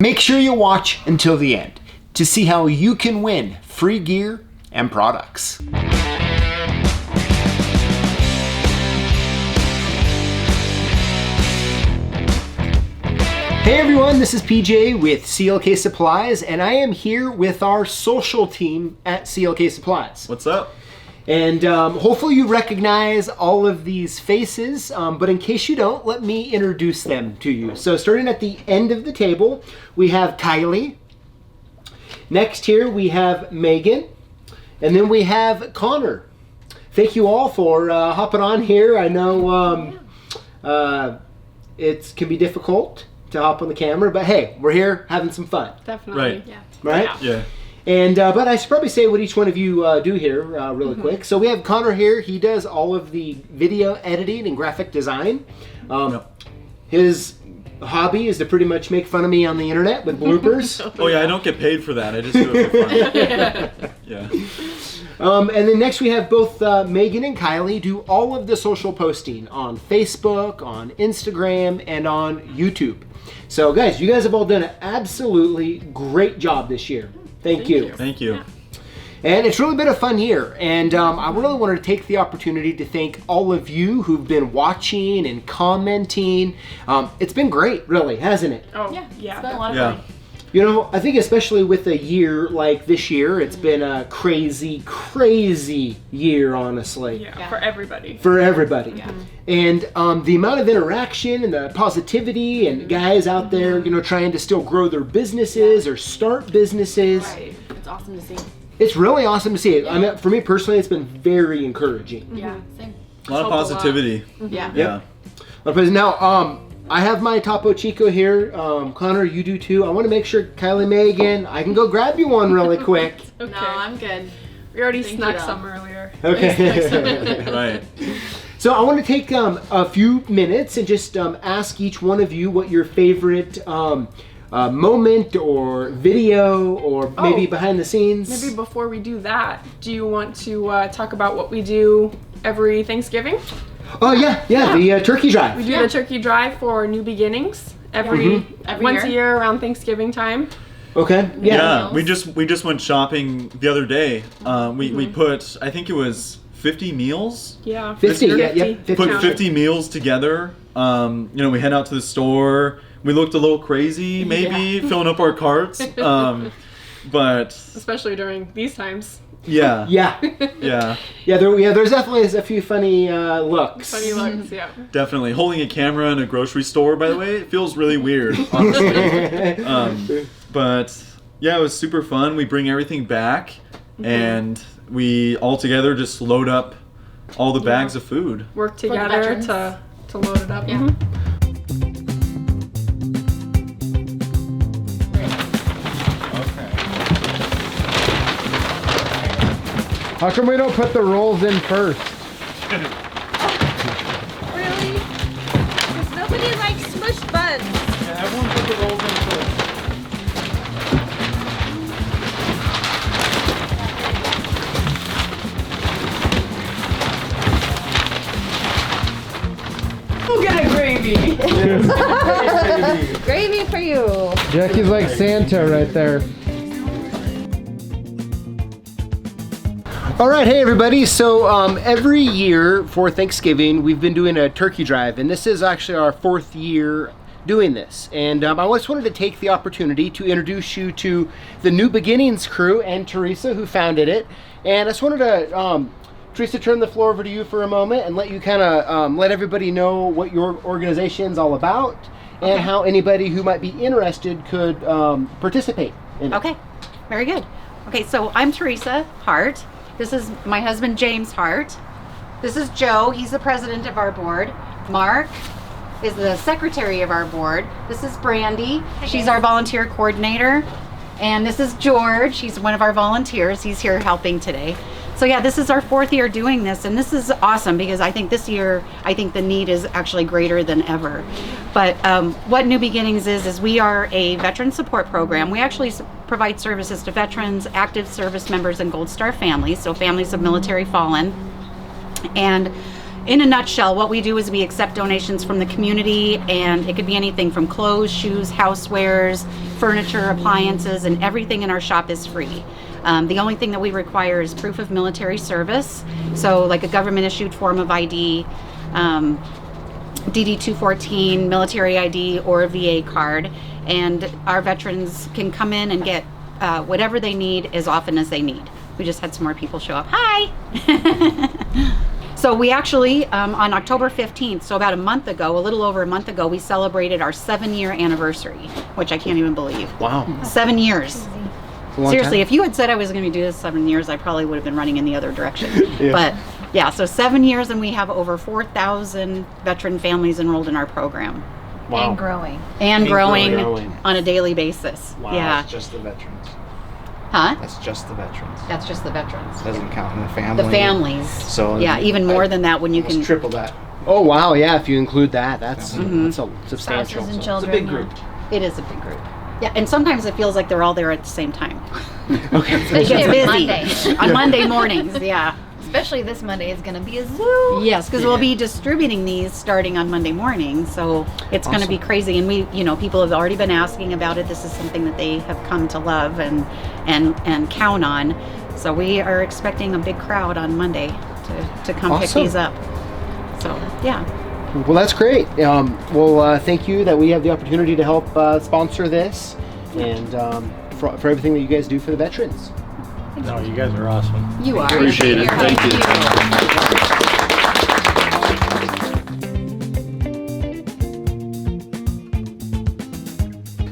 Make sure you watch until the end to see how you can win free gear and products. Hey everyone, this is PJ with CLK Supplies, and I am here with our social team at CLK Supplies. What's up? And hopefully you recognize all of these faces, but in case you don't, let me introduce them to you. So starting at the end of the table, we have Kylie. Next here we have Megan, and then we have Connor. Thank you all for hopping on here. I know it can be difficult to hop on the camera, but hey, we're here having some fun. Definitely. Right. Yeah. Right? Yeah. And but I should probably say what each one of you do here really quick. So we have Connor here. He does all of the video editing and graphic design. His hobby is to pretty much make fun of me on the internet with bloopers. Oh yeah, I don't get paid for that. I just do it for fun. Yeah. And then next we have both Megan and Kylie do all of the social posting on Facebook, on Instagram, and on YouTube. So guys, you guys have all done an absolutely great job this year. Thank you. Thank you. Yeah. And it's really been a fun year. And I really wanted to take the opportunity to thank all of you who've been watching and commenting. It's been great, really, hasn't it? Oh, Yeah, yeah. it's been a lot of Yeah. fun. You know, I think especially with a year like this year, it's been a crazy, crazy year, honestly. Yeah, for everybody. For everybody. Yeah. And the amount of interaction and the positivity and guys out there, you know, trying to still grow their businesses or start businesses. Right. It's awesome to see. It's really awesome to see it. I mean, for me personally, it's been very encouraging. Yeah, same. A lot of Helped a lot. positivity. Yeah. Yeah. Now, I have my Topo Chico here. Connor, you do too. I want to make sure, Kylie Megan, I can go grab you one really quick. Okay. No, I'm good. We already Thank snacked you, some earlier. Okay. Right. So I want to take a few minutes and just ask each one of you what your favorite moment or video or maybe Oh. behind the scenes. Maybe before we do that, do you want to talk about what we do every Thanksgiving? Oh yeah, the turkey drive. We do the turkey drive for New Beginnings every once a year around Thanksgiving time. Okay. Yeah. Yeah. We just went shopping the other day. We put, I think it was 50 meals. Yeah. 50. Yeah. 50. Yep. 50. Put 50 meals together. You know, we head out to the store. We looked a little crazy, maybe filling up our carts. But Especially during these times. yeah. Yeah. Yeah. Yeah. There's definitely a few funny looks. Funny looks, yeah. Definitely. Holding a camera in a grocery store, by the way, it feels really weird, honestly. But yeah, it was super fun. We bring everything back, and we all together just load up all the bags of food. Work the together veterans. to load it up. Yeah. Mhm. How come we don't put the rolls in first? Really? Because nobody likes smush buns. Yeah, everyone put the rolls in first. We'll get a gravy. Gravy for you. Jackie's like Santa right there. All right, hey everybody. So every year for Thanksgiving, we've been doing a turkey drive, and this is actually our 4th year doing this. And I just wanted to take the opportunity to introduce you to the New Beginnings crew and Teresa, who founded it. And I just wanted to, Teresa, turn the floor over to you for a moment and let you kind of let everybody know what your organization's all about and how anybody who might be interested could participate in it. Okay, very good. Okay, so I'm Teresa Hart. This is my husband, James Hart. This is Joe, he's the president of our board. Mark is the secretary of our board. This is Brandy, she's our volunteer coordinator. And this is George, he's one of our volunteers. He's here helping today. So yeah, this is our 4th year doing this, and this is awesome because I think this year, I think the need is actually greater than ever. But what New Beginnings is we are a veteran support program. We actually provide services to veterans, active service members, and Gold Star families, so families of military fallen. And in a nutshell, what we do is we accept donations from the community, and it could be anything from clothes, shoes, housewares, furniture, appliances, and everything in our shop is free. The only thing that we require is proof of military service, so like a government issued form of ID, DD-214, military ID, or a VA card, and our veterans can come in and get whatever they need as often as they need. We just had some more people show up. Hi! So we actually, on October 15th, so about a month ago, a little over a month ago, we celebrated our 7-year anniversary, which I can't even believe. Wow. 7 years. It's a long Seriously, time. if you had said I was going to do this 7 years, I probably would have been running in the other direction. But yeah, so 7 years, and we have over 4,000 veteran families enrolled in our program. Wow. And growing. And growing growing. on a daily basis. Wow, Yeah. that's just the veterans. Huh? That's just the veterans. That's just the veterans. Doesn't count in the family. The families. So yeah, even more than that when you almost can. triple that. Oh wow, yeah. If you include that, that's Mm-hmm. that's a substantial. Spouses and It's a children. big group. It is a big group. Yeah, and sometimes it feels like they're all there at the same time. Okay. It Especially gets on busy. Monday. On Monday mornings, yeah. Especially this Monday is going to be a zoo. Yes, because we'll be distributing these starting on Monday morning, so it's going to be crazy. And we, people have already been asking about it. This is something that they have come to love and count on. So we are expecting a big crowd on Monday to come pick Awesome. these up. So yeah, Well, that's great. Thank you that we have the opportunity to help sponsor this, and for everything that you guys do for the veterans. No, you guys are awesome. you are. Appreciate it. You're- Thank you.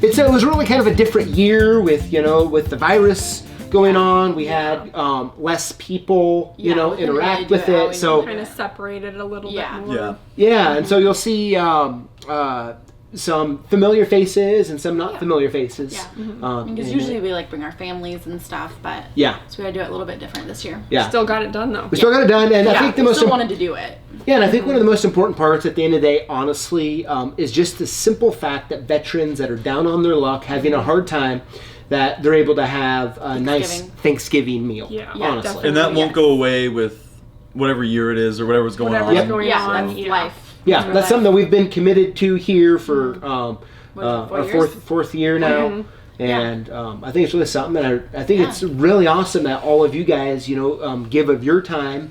It was really kind of a different year with the virus going on. We had less people, Yeah, we couldn't interact really do with it how it. we So Kind of separated a little Yeah. bit more. Yeah. yeah, and so you'll see some familiar faces and some not familiar faces. Yeah. and- Because usually we like bring our families and stuff, but yeah, so we gotta do it a little bit different this year. yeah. Still got it done though. We still got it done, and I Yeah, think the we most still wanted to do it. Yeah, and I think one of the most important parts at the end of the day, honestly, is just the simple fact that veterans that are down on their luck, having a hard time, that they're able to have a nice Thanksgiving meal. Yeah, honestly. definitely. And that won't Yes. go away with whatever year it is or whatever's going Whatever's on. going Yeah, on. that's yeah. life. Yeah, Real that's life. something that we've been committed to here for What, our 4 years? fourth year now. Mhm. And I think it's really something, and I think it's really awesome that all of you guys, give of your time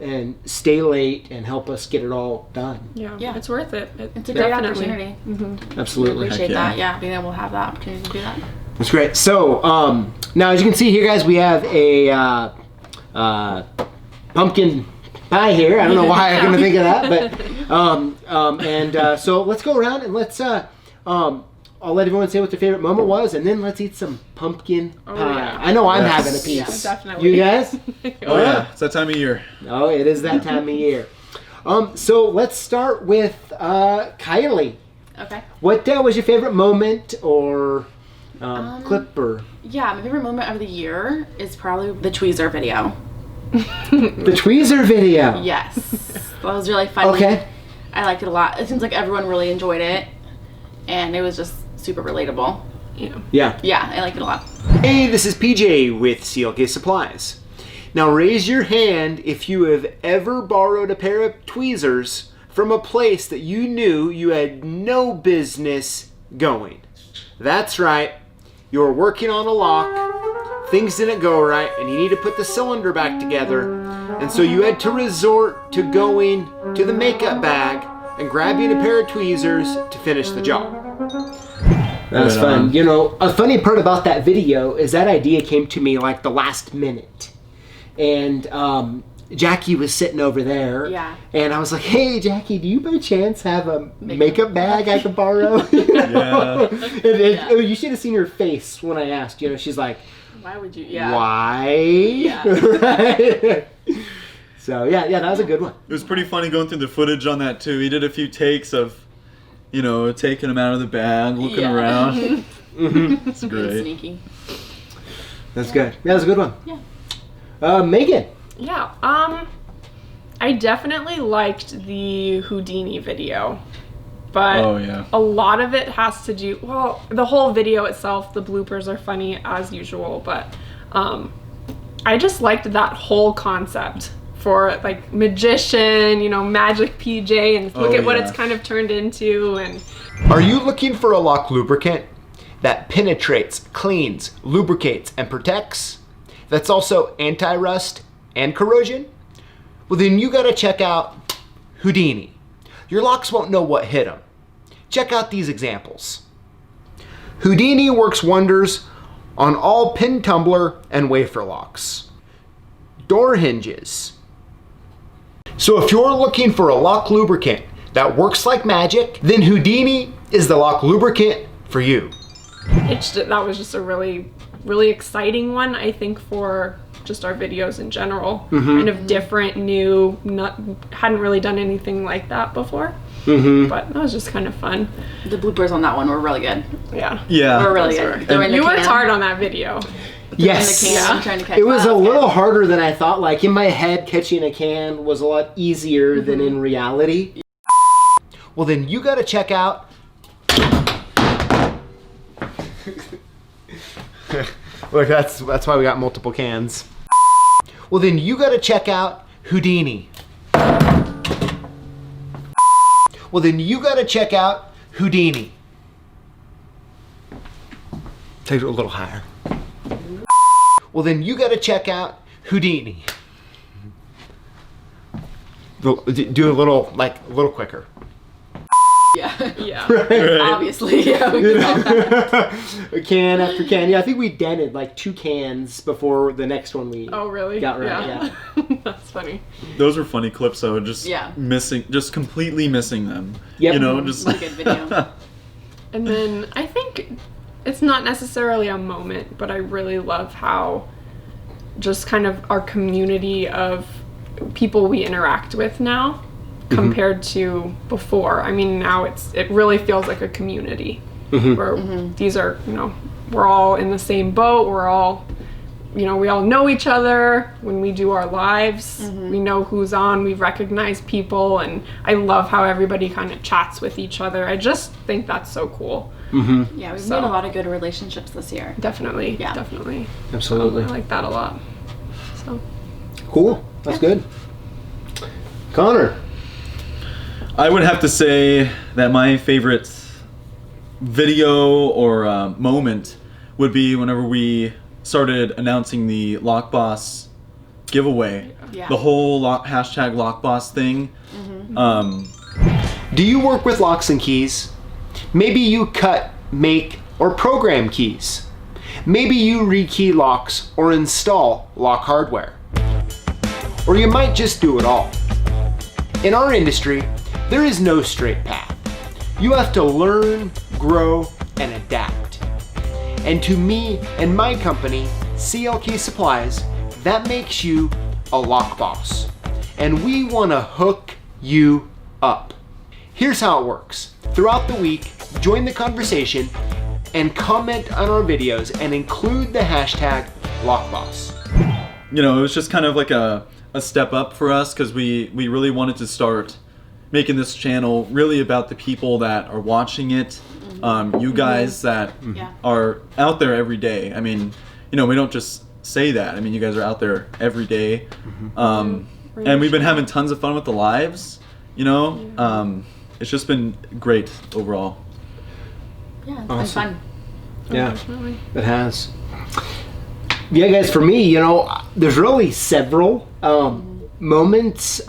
and stay late and help us get it all done. Yeah. Yeah. It's worth it. It's a great Definitely. opportunity. Absolutely. Appreciate Heck yeah. that. Yeah, being able to have that opportunity to do that. That's great. So now, as you can see here, guys, we have a pumpkin pie here. I don't know why I couldn't think of that, but so let's go around and let's. I'll let everyone say what their favorite moment was, and then let's eat some pumpkin pie. yeah. I know I'm Yes. having a piece. Yeah, definitely. You guys? Oh yeah, it's that time of year. Oh, it is that time of year. So let's start with Kylie. Okay. What was your favorite moment or clip or Yeah, my favorite moment of the year is probably the tweezer video. the tweezer video? Yes. That was really fun. Okay. I liked it a lot. It seems like everyone really enjoyed it, and it was just super relatable. Yeah. Yeah. Yeah, I liked it a lot. Hey, this is PJ with CLK Supplies. Now raise your hand if you have ever borrowed a pair of tweezers from a place that you knew you had no business going. That's right. You were working on a lock, things didn't go right, and you need to put the cylinder back together, and so you had to resort to going to the makeup bag and grabbing a pair of tweezers to finish the job. That's Right fun. on. A funny part about that video is that idea came to me like the last minute. And Jackie was sitting over there. Yeah. And I was like, hey, Jackie, do you by chance have a makeup bag I could borrow? Yeah. And you should have seen her face when I asked. She's like, Why would you? Yeah. why? Yeah. Right? So, yeah, that was a good one. It was pretty funny going through the footage on that too. He did a few takes of, taking him out of the bag, looking Yeah. around. It's Being great. sneaky. That's good. Yeah, that was a good one. Yeah. Megan. Yeah. I definitely liked the Houdini video, but Oh yeah. a lot of it has to do. Well, the whole video itself, the bloopers are funny as usual, but I just liked that whole concept for like magician, you know, magic PJ, and look Oh, at what yeah. it's kind of turned into. And Are you looking for a lock lubricant that penetrates, cleans, lubricates, and protects? That's also anti-rust and corrosion? Well, then you gotta check out Houdini. Your locks won't know what hit them. Check out these examples. Houdini works wonders on all pin tumbler and wafer locks. Door hinges. So if you're looking for a lock lubricant that works like magic, then Houdini is the lock lubricant for you. that was just a really, really exciting one, I think, for just our videos in general. Kind of different, new, hadn't really done anything like that before. But that was just kind of fun. The bloopers on that one were really good. Yeah. Yeah. Were really good. They're in the You worked can. hard on that video. Yes. In the can, Yeah. trying to catch It was that. a little harder than I thought. Like in my head, catching a can was a lot easier than in reality. Well, then you gotta check out. Look, that's why we got multiple cans. Well, then you gotta check out Houdini. Well, then you gotta check out Houdini. Take it a little higher. Well, then you gotta check out Houdini. Do a little, like, a little quicker. Yeah. Yeah. Obviously. Yeah. We can talk about it. Can after can. Yeah, I think we dented like 2 cans before the next one we Oh, really? got right. Yeah. That's funny. Those were funny clips though, just Yeah. just completely missing them. Yep. You know, just Really good video. And then I think it's not necessarily a moment, but I really love how just kind of our community of people we interact with now compared to before. I mean, now it really feels like a community where these are, you know, we're all in the same boat. We're all, you know, we all know each other when we do our lives. We know who's on, we recognize people, and I love how everybody kind of chats with each other. I just think that's so cool. Yeah, we've So- made a lot of good relationships this year. Definitely. Yeah. Definitely. Absolutely. I like that a lot. So Cool. That's good. Connor. I would have to say that my favorite video or moment would be whenever we started announcing the LockBoss giveaway. Yeah. The whole hashtag LockBoss thing. Do you work with locks and keys? Maybe you cut, make, or program keys. Maybe you rekey locks or install lock hardware. Or you might just do it all. In our industry, there is no straight path. You have to learn, grow, and adapt. And to me and my company, CLK Supplies, that makes you a lock boss. And we want to hook you up. Here's how it works. Throughout the week, join the conversation and comment on our videos and include the hashtag LockBoss. You know, it was just kind of like a step up for us because we really wanted to start making this channel really about the people that are watching it, you guys that Yeah. are out there every day. I mean, you know, we don't just say that. I mean, you guys are out there every day. And we've been having tons of fun with the lives, you know. It's just been great overall. Yeah, it's Awesome. been fun. Yeah, definitely. it has. Yeah, guys, for me, you know, there's really several moments.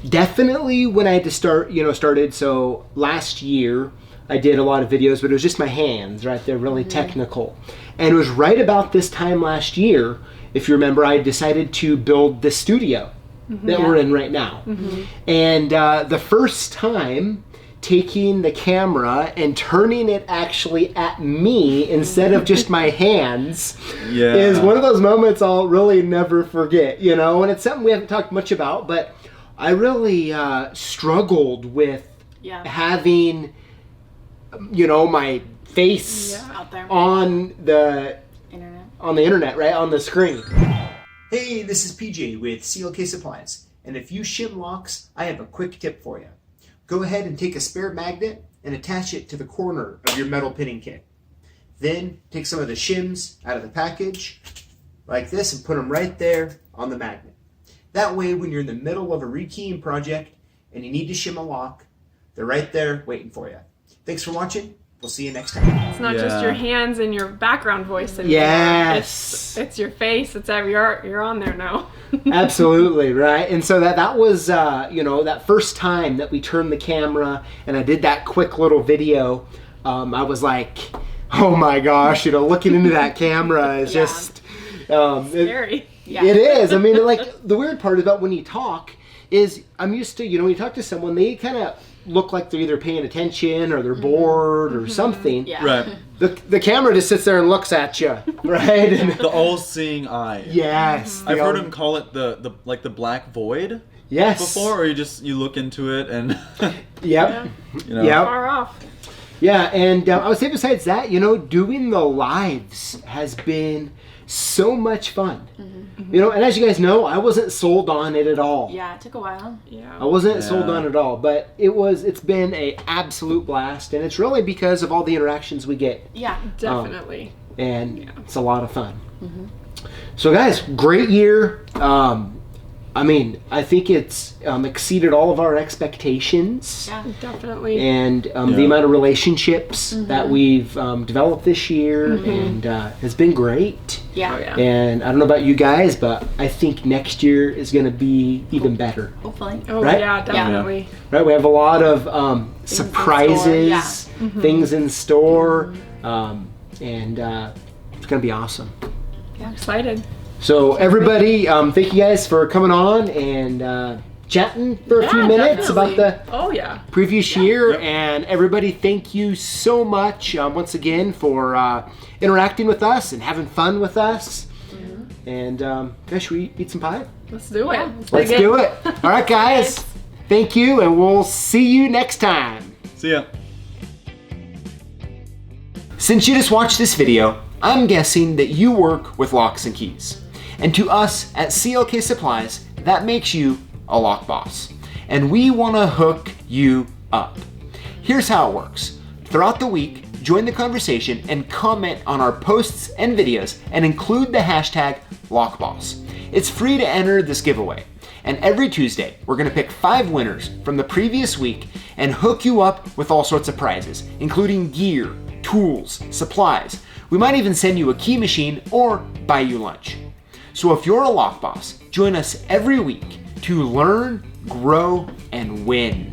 Definitely when I had to started, so last year I did a lot of videos, but it was just my hands, right? They're really technical. And it was right about this time last year, if you remember, I decided to build the studio that we're in right now. And the first time taking the camera and turning it actually at me instead of just my hands Yeah. is one of those moments I'll really never forget, you know, and it's something we haven't talked much about, but I really struggled with Yeah. having, you know, my face Out there. on the Internet. right, on the screen. Hey, this is PJ with CLK Supplies, and if you shim locks, I have a quick tip for you. Go ahead and take a spare magnet and attach it to the corner of your metal pinning kit. Then take some of the shims out of the package, like this, and put them right there on the magnet. That way, when you're in the middle of a rekeying project and you need to shim a lock, they're right there waiting for you. Thanks for watching. We'll see you next time. It's not just your hands and your background voice anymore. Yes. It's your face. It's you're on there now. Absolutely, right? And so that was, that first time that we turned the camera and I did that quick little video, I was like, oh my gosh, looking into that camera is just... Scary. It is. I mean, like, the weird part about when you talk is I'm used to, when you talk to someone, they kind of look like they're either paying attention or they're bored or something. Yeah. Right. The camera just sits there and looks at you, right? And, The all-seeing eye. yes. I've heard him call it the black void Yes. before, or you look into it and Yep. Yep. Far off. Yeah, and I would say besides that, doing the lives has been so much fun. And as you guys know, I wasn't sold on it at all. Yeah, it took a while. Yeah. I wasn't sold on it at all, but it's been a absolute blast, and it's really because of all the interactions we get, Yeah. Definitely. and it's a lot of fun. So guys, great year. I think it's exceeded all of our expectations. Yeah. Definitely. And the amount of relationships that we've developed this year and has been great. Yeah. Oh, yeah. And I don't know about you guys, but I think next year is going to be even better. Hopefully. Oh, Right? yeah, definitely. Right? We have a lot of Things in surprises, store, things in store, and it's going to be awesome. I'm excited. So everybody, thank you guys for coming on and chatting for a few minutes about the Oh, yeah. previous year. And everybody, thank you so much once again for interacting with us and having fun with us. And guys, should we eat some pie? Let's do it. Let's do it. All right, guys. Thank you, and we'll see you next time. See ya. Since you just watched this video, I'm guessing that you work with locks and keys. And to us at CLK Supplies, that makes you a lock boss. And we want to hook you up. Here's how it works. Throughout the week, join the conversation and comment on our posts and videos and include the hashtag LockBoss. It's free to enter this giveaway. And every Tuesday, we're going to pick 5 winners from the previous week and hook you up with all sorts of prizes, including gear, tools, supplies. We might even send you a key machine or buy you lunch. So if you're a lock boss, join us every week to learn, grow, and win.